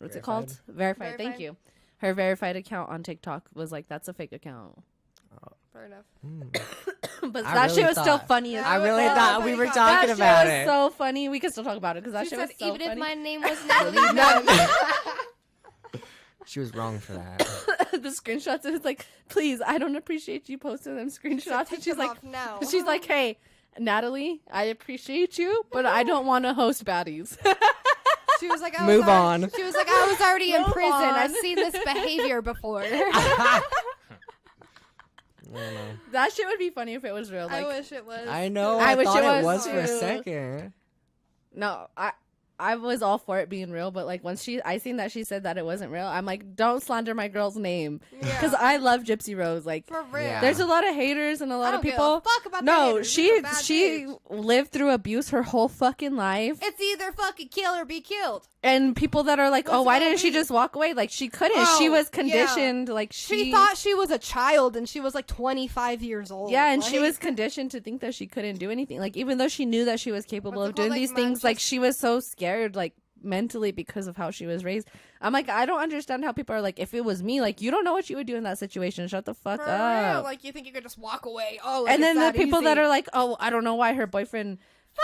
what's it called? Verified. Thank you. Her verified account on TikTok was like, that's a fake account. Fair enough. But that shit was still funny. I really thought we were talking about it. That shit was so funny. We could still talk about it because that shit was so funny. Even if my name was Natalie. She was wrong for that. The screenshots, it was like, please, I don't appreciate you posting them screenshots. And she's like, now. She's like, hey, Natalie, I appreciate you, but I don't want to host baddies. She was like, Move on. She was like, I was already in prison. I've seen this behavior before. That shit would be funny if it was real. Like, I wish it was. I know. I wish thought it it was was for a too. second. No, I was all for it being real, but like once I seen that she said that it wasn't real, I'm like, don't slander my girl's name, because I love Gypsy Rose. Like, for real. Yeah. there's a lot of haters and a lot of people. I don't give a fuck about the no, haters. These are bad she bitch. lived through abuse her whole fucking life, It's either fucking kill or be killed. and people that are like, What's oh, why it gonna didn't she be? just walk away? Like, she couldn't. Oh, she was yeah. conditioned. Like She thought she was a child and she was like 25 years old. Yeah, and she Like, was conditioned to think that she couldn't do anything. Like, even though she knew that she was capable What's it of doing called? these Like, things, like, Manchester- she was so scared, like, mentally because of how she was raised. I'm like, I don't understand how people are like, if it was me, like, you don't know what you would do in that situation. Shut the fuck for up. real. Like, you think you could just walk away. Oh, like, And then it's the people easy. that are like, oh, I don't know why her boyfriend...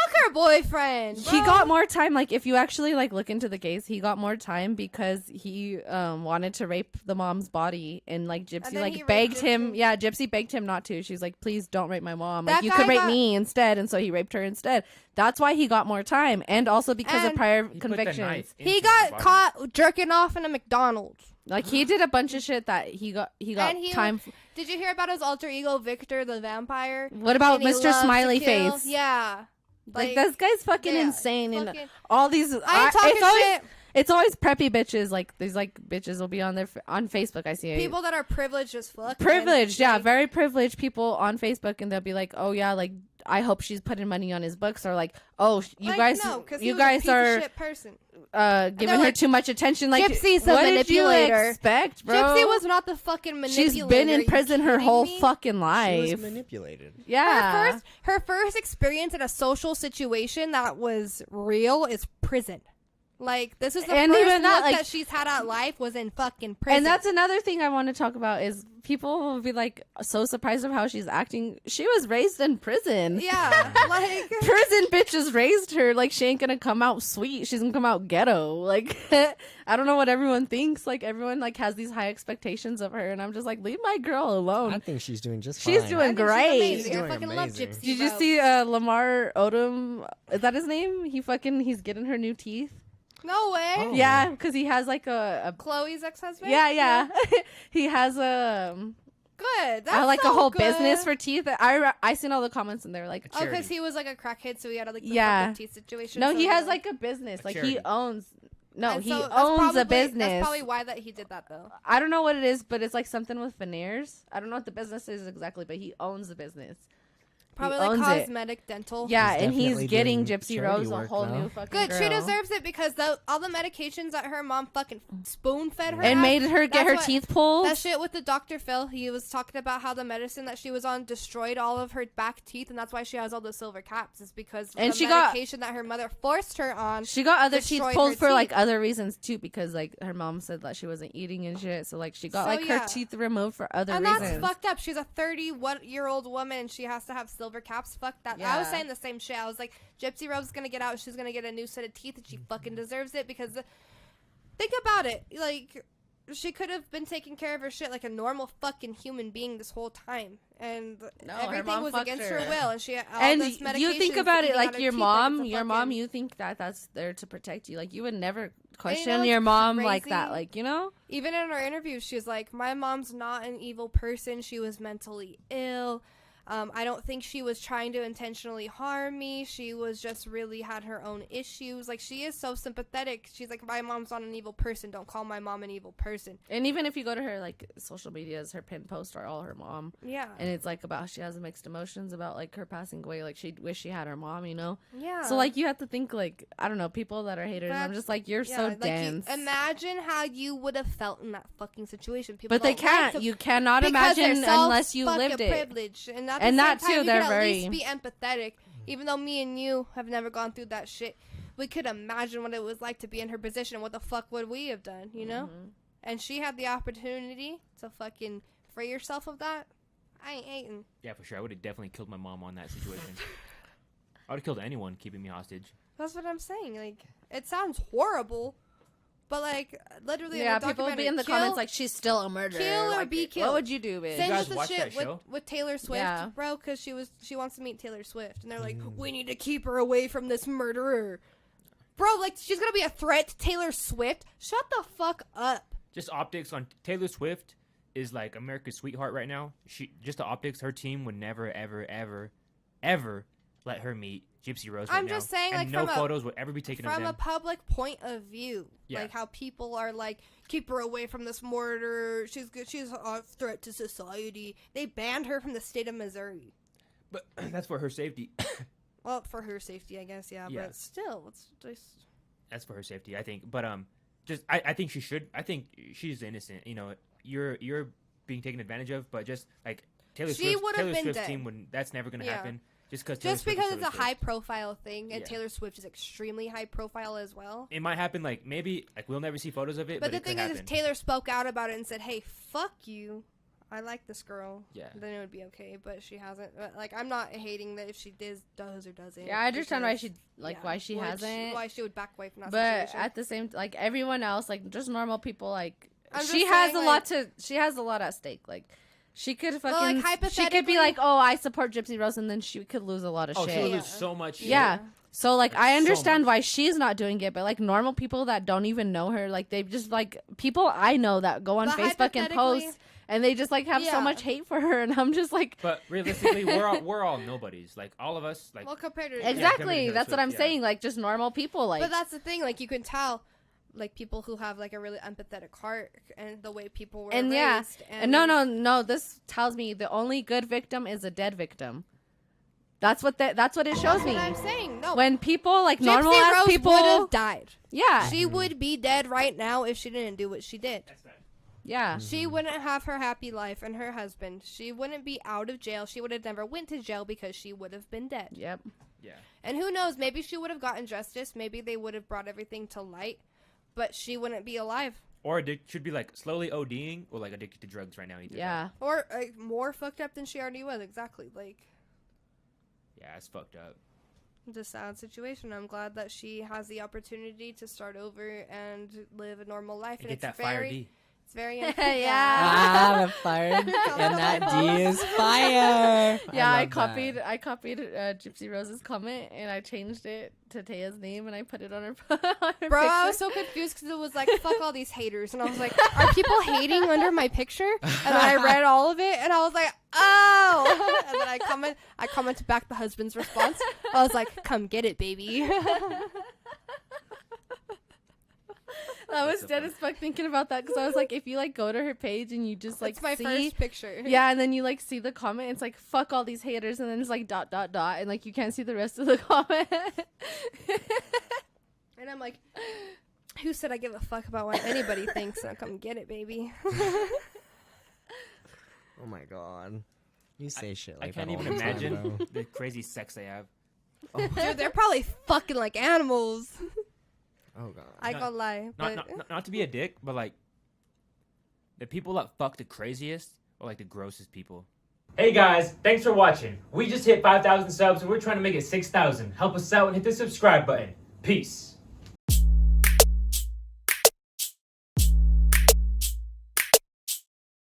Fuck her boyfriend. He bro. got more time. Like, if you actually like look into the case, he got more time because he wanted to rape the mom's body, and like Gypsy And then he like raped begged him. Gypsy. Yeah, Gypsy begged him not to. She's like, please don't rape my mom. That Like, you guy could rape got- me instead, and so he raped her instead. That's why he got more time, and also because of And prior He put the convictions. knife He into got the body. caught jerking off in a McDonald's. Like, he did a bunch of shit that he got And he time. Did you hear about his alter ego, Victor the Vampire? What about And he Mr. loves to Smiley kill? Face? Yeah. Like, this guy's fucking yeah, insane, and fucking- all these. I ain't talking it's always, shit. It's always preppy bitches. Like, these like bitches will be on their on Facebook. I see People that are privileged as fuck. privileged, man. yeah, Like, very privileged people on Facebook, and they'll be like, oh yeah, like, I hope she's putting money on his books, or like, oh, you like, guys, no, 'cause he you was a guys piece of are shit person. giving they're her like, too much attention. Like, Gypsy's a what did you manipulator. expect, bro? Gypsy was not the fucking manipulator. She's been Are in you prison her kidding whole me? fucking She life. was manipulated. Yeah, Her first experience in a social situation that was real is prison. Like, this is the And first even that, look like- that she's had at life was in fucking prison. and that's another thing I want to talk about is people will be like so surprised of how she's acting. She was raised in prison. yeah, like Prison bitches raised her. Like, she ain't gonna come out sweet. She's gonna come out ghetto. Like, I don't know what everyone thinks. Like, everyone like has these high expectations of her, and I'm just like, leave my girl alone. I think she's doing just She's fine. doing I think she's great. amazing. She's I doing fucking love amazing. Gypsy. Did you bro. see Lamar Odom? Is that his name? He's getting her new teeth. No way. Oh. Yeah, because he has like a Chloe's ex-husband. yeah. He has Good. That's like so a whole good. business for teeth. I seen all the comments and they were like, Oh, because he was like a crackhead, so he had like the Yeah. fucking teeth situation. no, so he he has was like a business. Like, he charity. owns. No, And he so that's owns a probably- business. That's probably why that he did that though. I don't know what it is, but it's like something with veneers. I don't know what the business is exactly, but he owns the business. Probably He like owns it. cosmetic dental. Yeah, He's and he's definitely getting doing Gypsy charity Rose a work, whole though. new fucking Good. girl. She deserves it because all the medications that her mom fucking spoon fed her And at, made her get that's her what- teeth pulled. That shit with the Dr. Phil, he was talking about how the medicine that she was on destroyed all of her back teeth, and that's why she has all the silver caps. Is because And the she got- medication that her mother forced her on. She got other teeth destroyed pulled her for like teeth. other reasons too, because like her mom said that she wasn't eating and shit. So like she got So, like her yeah. teeth removed for other And reasons. that's fucked up. She's a 31-year-old woman, and she has to have silver caps. Fuck that. I Yeah. was saying the same shit. I was like, Gypsy Rose's gonna get out. She's gonna get a new set of teeth, and she fucking deserves it because think about it. Like, she could have been taking care of her shit like a normal fucking human being this whole time, and No, her everything mom was fucked against her. her will. And she all And this you think medications about it eating like out her your teeth mom, it's a your mom. fucking- You think that that's there to protect you. Like, you would never know question what's your mom like that. crazy? Like, you know. Even in her interview, she was like, my mom's not an evil person. She was mentally ill. I don't think she was trying to intentionally harm me. She was just really had her own issues. Like, she is so sympathetic. She's like, my mom's not an evil person. Don't call my mom an evil person. And even if you go to her like social medias, her pin posts are all her mom. Yeah. And it's like about she has mixed emotions about like her passing away. Like, she wish she had her mom, you know. Yeah. So like you have to think like, I don't know, people that are haters. I'm just like, you're so like, dense. imagine how you would have felt in that fucking situation. People But they don't like can't. to- You cannot because they're imagine so unless you fucking lived it. privileged. And, And that too, you they're can very- at least be empathetic. Even though me and you have never gone through that shit. we could imagine what it was like to be in her position. What the fuck would we have done, you know? And she had the opportunity to fucking free yourself of that. I ain't hating. Yeah, for sure. I would have definitely killed my mom on that situation. I would have killed anyone keeping me hostage. That's what I'm saying. Like, it sounds horrible, but like, literally, Yeah, in the people would be documentary, in the comments like, she's still a murderer. kill or Like, be killed. What would you do, bitch? Same guys with the watch shit that show? with Taylor Swift, Yeah. bro, because she wants to meet Taylor Swift, and they're like, we need to keep her away from this murderer, bro. Like, she's gonna be a threat to Taylor Swift. Shut the fuck up. Just optics on Taylor Swift is like America's sweetheart right now. Just the optics, her team would never, ever, ever, ever let her meet Gypsy Rose. I'm right just now. saying, and like, no photos would ever be taken of from them. a public point of view, Yeah. like how people are like, keep her away from this murderer. She's good. She's a threat to society. They banned her from the state of Missouri. But that's for her safety. Well, for her safety, I guess, yeah. Yeah. But still, it's just. That's for her safety, I think. But I think she should. I think she's innocent. You know, you're being taken advantage of. But just like Taylor She would have been Swift's dead. team would. That's never gonna Yeah. happen. Just because It's a high profile thing, and Yeah. Taylor Swift is extremely high profile as well. It might happen. Like maybe like we'll never see photos of it. But the it thing could is, happen. Taylor spoke out about it and said, "Hey, fuck you. I like this girl." Yeah. Then it would be okay. But she hasn't. But, like, I'm not hating that if she does or doesn't. Yeah, I understand why because- she why she hasn't. Why she would back away from that But situation. at the same, like everyone else, like just normal people, like I'm she just has saying, a lot to. She has a lot at stake. Like she could fucking. She could hypothetically- be like, oh, I support Gypsy Rose, and then she could lose a lot of Oh, shit. she'll Yeah. lose so much. shit. Yeah. So like I so understand much. why she's not doing it, but like normal people that don't even know her, like they just like people I know that go on But Facebook and hypothetically- post and they just like have Yeah. so much hate for her, and I'm just like But realistically, we're all nobodies. Like all of us. Like well, compared to exactly. compared to That's what Swift, I'm yeah. saying. Like just normal people, like But that's the thing. Like, you can tell, like, people who have like a really empathetic heart and the way people were and raised. yeah, And and no. This tells me the only good victim is a dead victim. That's what it shows That's me. what I'm saying. No, When people like Gypsy normal ass Rose people, would have died. yeah, She would be dead right now if she didn't do what she did. yeah. She wouldn't have her happy life and her husband. She wouldn't be out of jail. She would have never went to jail because she would have been dead. Yep. Yeah. And who knows? Maybe she would have gotten justice. Maybe they would have brought everything to light, but she wouldn't be alive. Or should be like slowly ODing or like addicted to drugs right now. Either Yeah. Or more fucked up than she already was. Exactly. Like, Yeah, it's fucked up. it's a sad situation. I'm glad that she has the opportunity to start over and live a normal life. And And get it's that fire very, D. it's very Yeah. Ah, the fire. And that D is fire. Yeah, I love copied that. Gypsy Rose's comment and I changed it to Taya's name and I put it on her, on her Bro, I picture. was so confused because it was like, fuck all these haters. And I was like, are people hating under my picture? And then I read all of it and I was like, oh. And then I commented back the husband's response. I was like, come get it, baby. I was so dead funny. as fuck thinking about that because I was like, if you like go to her page and you just like It's my see, first picture. yeah, and then you like see the comment, it's like fuck all these haters, and then it's like ... and like you can't see the rest of the comment. And I'm like, who said I give a fuck about what anybody thinks? Now come get it, baby. Oh my god. You say shit I like can't that all even the time, imagine bro. the crazy sex they have. Dude, they're probably fucking like animals. Oh god. I gonna lie. But Not to be a dick, but like the people that fuck the craziest are like the grossest people. Hey guys, thanks for watching. We just hit 5,000 subs and we're trying to make it 6,000. Help us out and hit the subscribe button. Peace.